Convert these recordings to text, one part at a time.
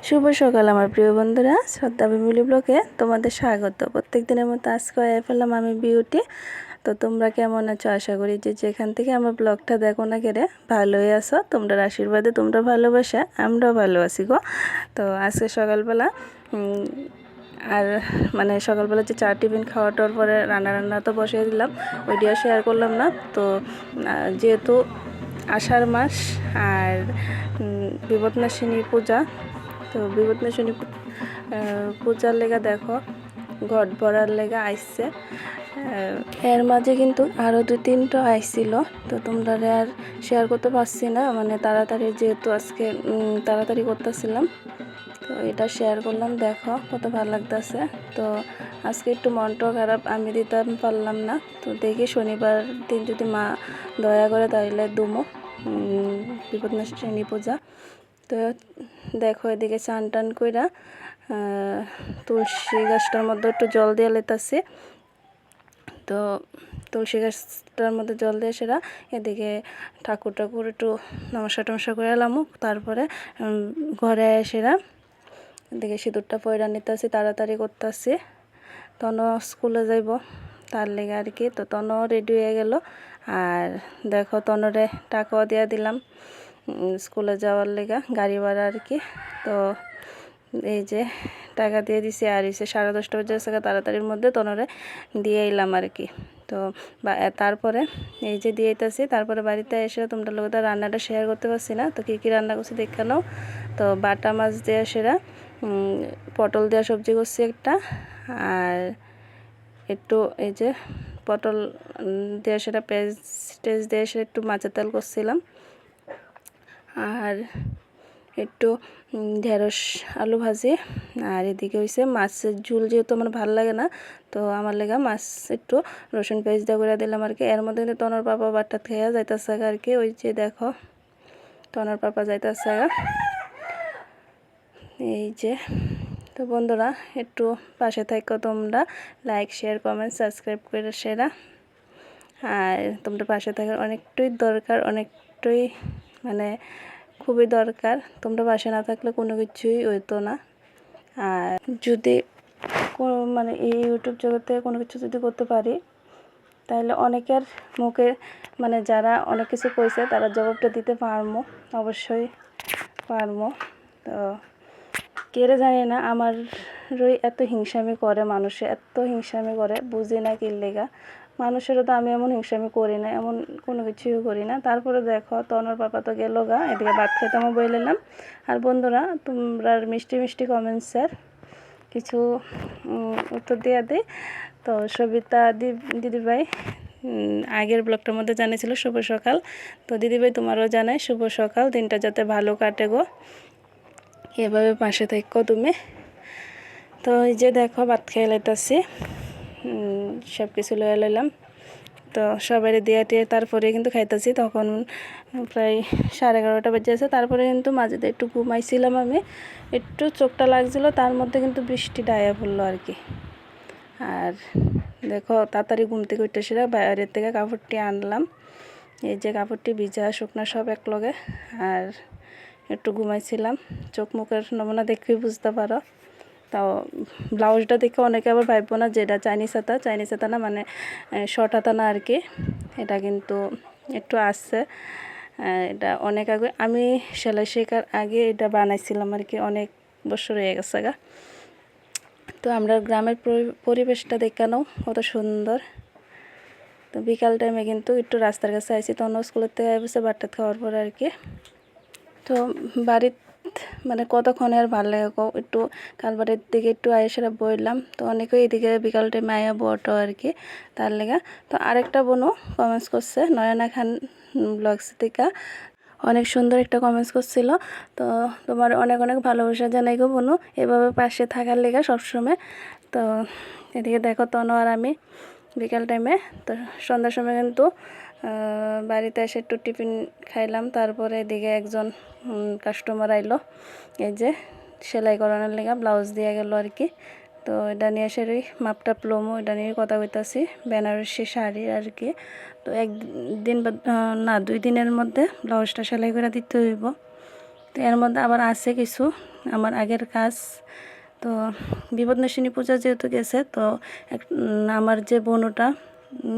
শুভ সকাল আমার প্রিয় বন্ধুরা, শ্রদ্ধা ফ্যামিলি ব্লগে তোমাদের স্বাগত। প্রত্যেক দিনের মতো আজকে হয়ে ফেললাম আমি বিউটি। তো তোমরা কেমন আছো? আশা করি যে যেখান থেকে আমার ব্লগটা দেখো না কেড়ে ভালোই আছো। তোমরা আশীর্বাদে, তোমরা ভালোবাসা আমরাও ভালো আছি গো। তো আজকে সকালবেলা আর মানে সকালবেলা যে চা টিফিন খাওয়াটার পরে রান্না তো বসিয়ে দিলাম, ওইটা শেয়ার করলাম না। তো যেহেতু আষাঢ় মাস আর বিপদনাশিনী পূজা, তো বিপদনাশিনী পূজার লেগা দেখো ঘট ভরার লেগা আইসছে। এর মাঝে কিন্তু আরও 2-3টা আইছিল, তো তোমরা আর শেয়ার করতে পারছি না, মানে তাড়াতাড়ি যেহেতু আজকে তাড়াতাড়ি করতেছিলাম, তো এটা শেয়ার করলাম। দেখো কত ভালো লাগতেছে। তো আজকে একটু মনটাও খারাপ, আমি দিতে পারলাম না। তো দেখি শনিবার দিন যদি মা দয়া করে তাইলে দুমো বিপদনাশিনী পূজা। তো দেখো এদিকে চান টান কইরা তুলসী গাছটার মধ্যে একটু জল দিয়ে লেতাছি। তো তুলসী গাছটার মধ্যে জল দিয়ে সেরা এদিকে ঠাকুর একটু নমস্কার করে এলাম। তারপরে ঘরে এসেরা এদিকে সিঁদুরটা পয়রা নিতেছি, তাড়াতাড়ি করতেছি। তনও স্কুলে যাইব তার লেগে আর কি। তো তনও রেডি হয়ে গেল। আর দেখো তনরে টাকাও দিয়ে দিলাম স্কুলে যাওয়ার লেগা, গাড়ি ভাড়া আর কি। তো এই যে টাকা দিয়ে দিছি, আর এসে 10:30 বাজে তাড়াতাড়ির মধ্যে তনরে দিয়ে এলাম আর কি। তো তারপরে এই যে দিয়ে দিতেছি, তারপরে বাড়িতে এসে তোমরা লোক রান্নাটা শেয়ার করতে পারছি না। তো কী রান্না করছি দেখে নাও। তো বাটা মাছ দিয়ে সেরা পটল দেওয়া সবজি করছি একটা, আর একটু এই যে পটল দিয়ে সেটা পেঁয়াজ দিয়ে সেটা একটু মাছের তেল করছিলাম, আর একটু ঢেঁড়স আলু ভাজি। আর এদিকে হয়েছে মাছের ঝোল, যেহেতু আমার ভালো লাগে না, তো আমার লেগা মাছ একটু রসুন পেঁয়াজ দিয়ে করে দিলাম আর কি। এর মধ্যে কিন্তু তনর পাপা বাট্টা খেয়ে যাইতেছে আর কি। ওই যে দেখো তনর পাপা যাইতেছে। এই যে তো বন্ধুরা একটু পাশে থাকো তোমরা, লাইক শেয়ার কমেন্ট সাবস্ক্রাইব করে সেরা। আর তোমরা পাশে থাকার অনেকটাই দরকার, অনেকটাই মানে খুবই দরকার। তোমরা পাশে না থাকলে কোনো কিছুই হইতো না। আর যদি মানে এই ইউটিউব জগতে কোনো কিছু যদি করতে পারি, তাহলে অনেকের মুখে মানে যারা অনেক কিছু কইছে তারা জবাবটা দিতে পারবো, অবশ্যই পারবো। তো কেড়ে জানি না আমারই এত হিংসামি করে, মানুষে এত হিংসামি করে, বুঝি না কি লেগা। মানুষেরও তো আমি এমন হিংসামি করি না, এমন কোনো কিছুই করি না। তারপরে দেখো তনর পাপা তো গেল গা, এদিকে ভাত খেতে আমি বই নিলাম। আর বন্ধুরা তোমরা মিষ্টি মিষ্টি কমেন্টসের কিছু উত্তর দিয়ে দিই। তো সবিতা দিদিভাই আগের ব্লগটার মধ্যে জানিয়েছিল শুভ সকাল। তো দিদিভাই তোমারও জানাই শুভ সকাল, দিনটা যাতে ভালো কাটে গো, এভাবে পাশে থাকো তুমি। তো এই যে দেখো ভাত খেয়ে লাইতেছি, সব কিছু লয়ে লাইলাম। তো সবাই দিয়ে টিয়ে তারপরে কিন্তু খাইতেছি, তখন প্রায় 11:30 বেজে আছে। তারপরে কিন্তু মাঝেতে একটু ঘুমাইছিলাম আমি, একটু চোখটা লাগছিল, তার মধ্যে কিন্তু বৃষ্টি ডায়া পড়লো আর কি। আর দেখো তাড়াতাড়ি ঘুম থেকে উঠতে সেরা বাইরের থেকে কাপড়টি আনলাম। এই যে কাপড়টি ভিজা শুকনা সব এক লগে। আর একটু ঘুমাইছিলাম, চোখ মুখের নমুনা দেখেই বুঝতে পারো। তাও ব্লাউজটা দেখে অনেকে আবার ভাববো না যে এটা চাইনিজ হাতা না, মানে শর্ট হাতা না আর কি। এটা কিন্তু একটু আসছে, এটা অনেক আগে আমি সেলাই শেখার আগে এটা বানাইছিলাম আর কি, অনেক বছর হয়ে গেছে গা। তো আমরা গ্রামের পরিবেশটা দেখানো কত সুন্দর। তো বিকাল টাইমে কিন্তু একটু রাস্তার কাছে আইসি, তখন স্কুলের থেকে বসে বাট্টা খাওয়ার পর আর কি। তো বাড়ির মানে কতক্ষণে আর ভালো লাগে, একটু কালবাড়ির দিকে একটু আয়েসেরা বইলাম। তো অনেকে এইদিকে বিকাল টাইমে আয়া বটো আর কি, তার লেগা। তো আরেকটা বোনও কমেন্টস করছে, নয়না খান ব্লগস থেকে অনেক সুন্দর একটা কমেন্টস করছিল। তো তোমার অনেক অনেক ভালোবাসা জানাই গো বোনু, এভাবে পাশে থাকার লেগা সবসময়। তো এদিকে দেখো তনু আর আমি বিকাল টাইমে, তো সন্ধ্যার সময় কিন্তু বাড়িতে এসে একটু টিফিন খাইলাম। তারপরে এদিকে একজন কাস্টমার আইলো, এই যে সেলাই করানোর লেগা ব্লাউজ দিয়ে গেল আর কি। তো এটা নিয়ে এসে মাপটা প্লোমো এটা নিয়ে কথা কইতাছি, বেনারসি শাড়ি আর কি। তো একদিন না 2 দিনের মধ্যে ব্লাউজটা সেলাই করে দিতে হইব। তো এর মধ্যে আবার আছে কিছু আমার আগের কাজ। তো বিপদনাশিনী পূজা যেহেতু গেছে, তো আমার যে বোনটা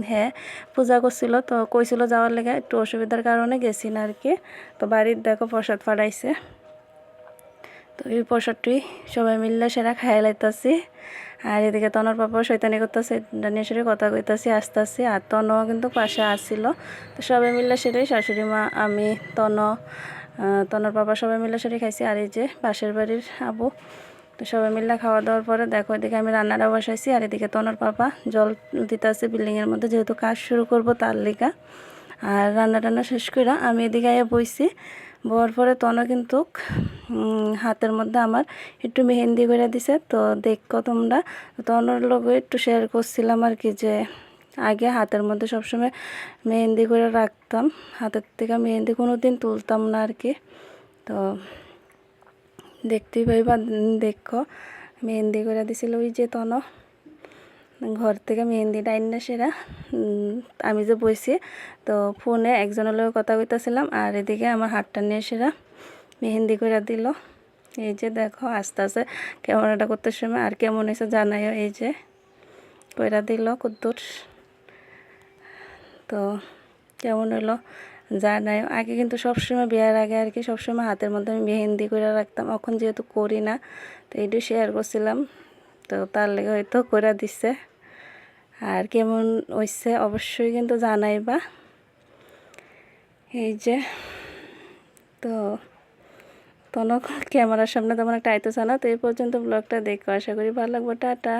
হ্যাঁ পূজা করছিল, তো কইছিল যাওয়ার লেগে, একটু অসুবিধার কারণে গেছি না আর কি। তো বাড়ির দেখো প্রসাদ ফাটাইছে, তো এই প্রসাদটি সবাই মিললে সেরা খাই লাইতাছি। আর এদিকে তনর পাপা শৈতানি করতেছে, ডানিয়াশ্বরী কথা কইতাছি আসতেছি। আর তনও কিন্তু পাশে আসছিল, তো সবাই মিললে সেটাই শাশুড়ি মা আমি তনর পাপা সবাই মিলে সেটাই খাইছি। আর এই যে পাশের বাড়ির আবু, তো সবাই মিলে খাওয়া দাওয়ার পরে দেখো এদিকে আমি রান্নাটা বসাইছি। আর এদিকে তনর পাপা জল দিতেছে বিল্ডিংয়ের মধ্যে, যেহেতু কাজ শুরু করব তার লিগা। আর রান্না টান্না শেষ করে আমি এদিকে বইছি। বওয়ার পরে তনও কিন্তু হাতের মধ্যে আমার একটু মেহেন্দি করে দিছে। তো দেখো তোমরা, তনর লগে একটু শেয়ার করছিলাম আর কি, যে আগে হাতের মধ্যে সবসময় মেহেন্দি করে রাখতাম, হাতের থেকে মেহেন্দি কোনো দিন তুলতাম না আর কি। তো দেখতেই পাইবা, দেখো মেহেন্দি করে দিছিল ওই যে তন ঘর থেকে মেহেন্দিটা আইনা সেরা। আমি যে বইছি, তো ফোনে একজনের লগে কথা কইতাছিলাম, আর এদিকে আমার হাতটা নিয়ে সেরা মেহেন্দি করে দিল। এই যে দেখো আস্তে আস্তে ক্যামেরাটা করতে সময় আর কেমন হয়েছে জানাইও। এই যে কইরা দিল কুদ্দুর, তো কেমন হলো জানাইও। আগে কিন্তু সবসময় বিয়ার আগে আর কি সবসময় হাতের মধ্যে আমি মেহেন্দি করে রাখতাম, এখন যেহেতু করি না, তো এইটু শেয়ার করছিলাম। তো তার লেগে হয়তো করে দিচ্ছে। আর কেমন হয়েছে অবশ্যই কিন্তু জানাইবা। এই যে তো তখন ক্যামেরার সামনে তেমন একটা আইতেছে না। তো এই পর্যন্ত ব্লগটা দেখো, আশা করি ভালো লাগবে। টাটা।